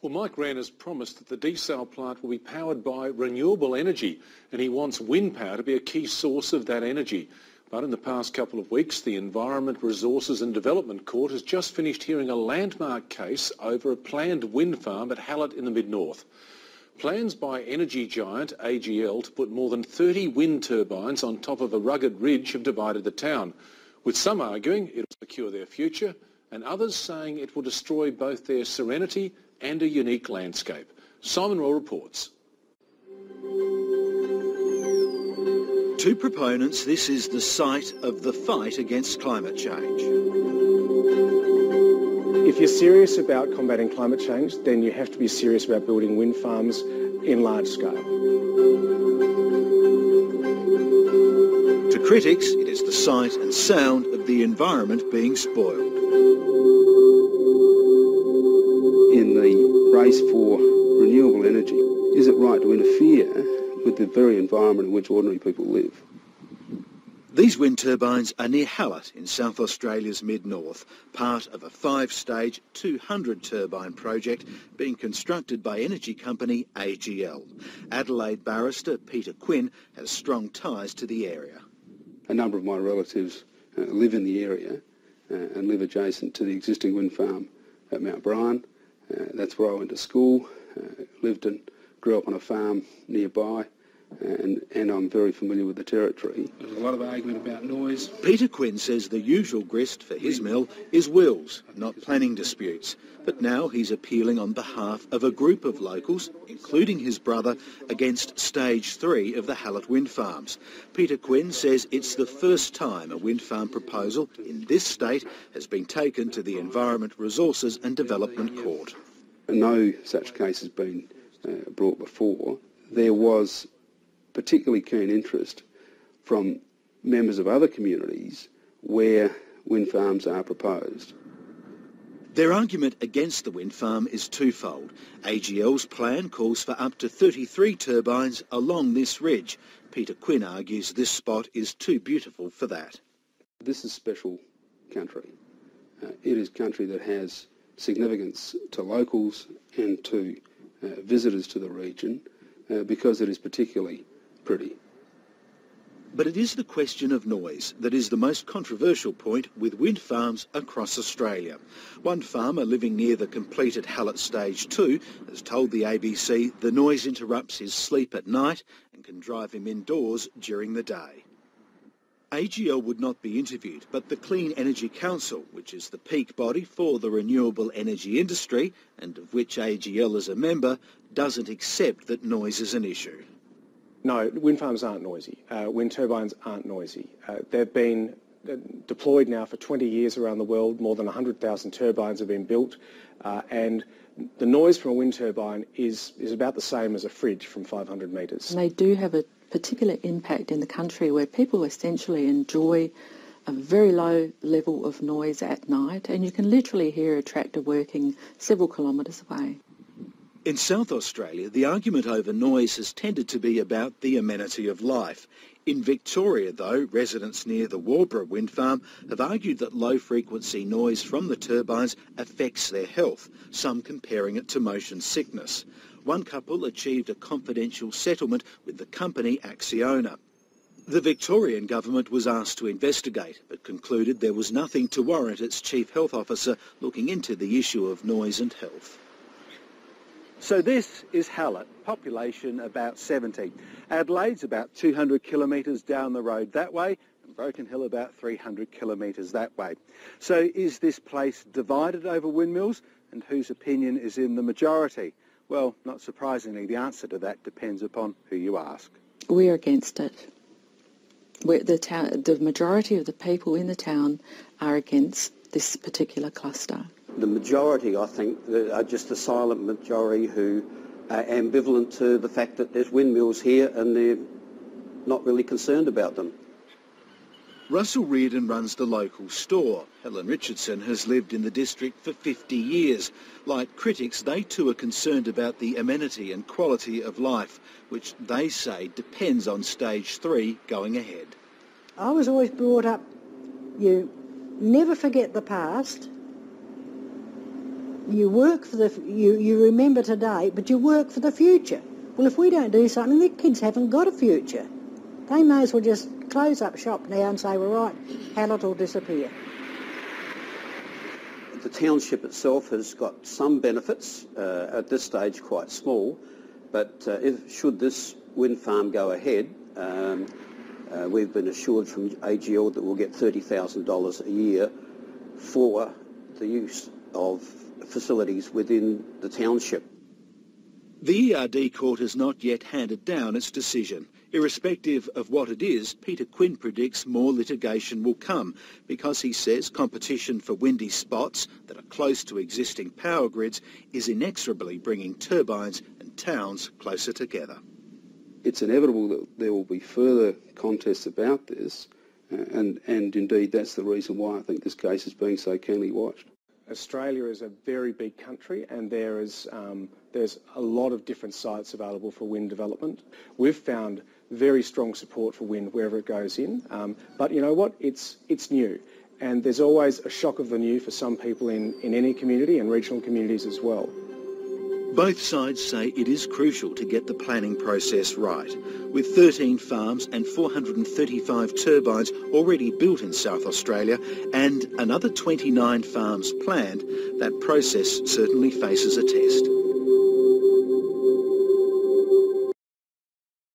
Well, Mike Rann has promised that the desal plant will be powered by renewable energy, and he wants wind power to be a key source of that energy. But in the past couple of weeks, the Environment, Resources and Development Court has just finished hearing a landmark case over a planned wind farm at Hallett in the mid-north. Plans by energy giant AGL to put more than 30 wind turbines on top of a rugged ridge have divided the town, with some arguing it will secure their future and others saying it will destroy both their serenity and a unique landscape. Simon Raw reports. To proponents, this is the site of the fight against climate change. If you're serious about combating climate change, then you have to be serious about building wind farms in large scale. To critics, it is the sight and sound of the environment being spoiled. In the race for renewable energy, is it right to interfere with the very environment in which ordinary people live? These wind turbines are near Hallett in South Australia's mid-north, part of a 5-stage 200-turbine project being constructed by energy company AGL. Adelaide Barrister Peter Quinn has strong ties to the area. A number of my relatives live in the area and live adjacent to the existing wind farm at Mount Brian. That's where I went to school, lived and grew up on a farm nearby, and I'm very familiar with the territory. There's a lot of argument about noise. Peter Quinn says the usual grist for his mill is wills, not planning disputes. But now he's appealing on behalf of a group of locals, including his brother, against Stage 3 of the Hallett wind farms. Peter Quinn says it's the first time a wind farm proposal in this state has been taken to the Environment, Resources and Development Court. No such case has been brought before. There was particularly keen interest from members of other communities where wind farms are proposed. Their argument against the wind farm is twofold. AGL's plan calls for up to 33 turbines along this ridge. Peter Quinn argues this spot is too beautiful for that. This is special country. It is country that has significance to locals and to visitors to the region because it is particularly pretty. But it is the question of noise that is the most controversial point with wind farms across Australia. One farmer living near the completed Hallett Stage 2 has told the ABC the noise interrupts his sleep at night and can drive him indoors during the day. AGL would not be interviewed, but the Clean Energy Council, which is the peak body for the renewable energy industry and of which AGL is a member, doesn't accept that noise is an issue. No, wind farms aren't noisy. Wind turbines aren't noisy. They've been deployed now for 20 years around the world. More than 100,000 turbines have been built. And the noise from a wind turbine is about the same as a fridge from 500 metres. And they do have a particular impact in the country where people essentially enjoy a very low level of noise at night, and you can literally hear a tractor working several kilometres away. In South Australia, the argument over noise has tended to be about the amenity of life. In Victoria, though, residents near the Waubra wind farm have argued that low-frequency noise from the turbines affects their health, some comparing it to motion sickness. One couple achieved a confidential settlement with the company Acciona. The Victorian government was asked to investigate, but concluded there was nothing to warrant its chief health officer looking into the issue of noise and health. So this is Hallett, population about 70. Adelaide's about 200 kilometres down the road that way, and Broken Hill about 300 kilometres that way. So is this place divided over windmills, and whose opinion is in the majority? Well, not surprisingly, the answer to that depends upon who you ask. We're against it. The majority of the people in the town are against this particular cluster. The majority, I think, are just a silent majority who are ambivalent to the fact that there's windmills here and they're not really concerned about them. Russell Reardon runs the local store. Helen Richardson has lived in the district for 50 years. Like critics, they too are concerned about the amenity and quality of life, which they say depends on Stage 3 going ahead. I was always brought up, you never forget the past, you work for you remember today, but you work for the future. Well, if we don't do something, the kids haven't got a future. They may as well just close up shop now and say, well, right, Hallett will disappear. The township itself has got some benefits, at this stage quite small, but should this wind farm go ahead, we've been assured from AGL that we'll get $30,000 a year for the use of facilities within the township. The ERD court has not yet handed down its decision. Irrespective of what it is, Peter Quinn predicts more litigation will come because he says competition for windy spots that are close to existing power grids is inexorably bringing turbines and towns closer together. It's inevitable that there will be further contests about this, and indeed that's the reason why I think this case is being so keenly watched. Australia is a very big country, and there's a lot of different sites available for wind development. We've found very strong support for wind wherever it goes in, but you know what? It's new, and there's always a shock of the new for some people in any community and regional communities as well. Both sides say it is crucial to get the planning process right. With 13 farms and 435 turbines already built in South Australia and another 29 farms planned, that process certainly faces a test.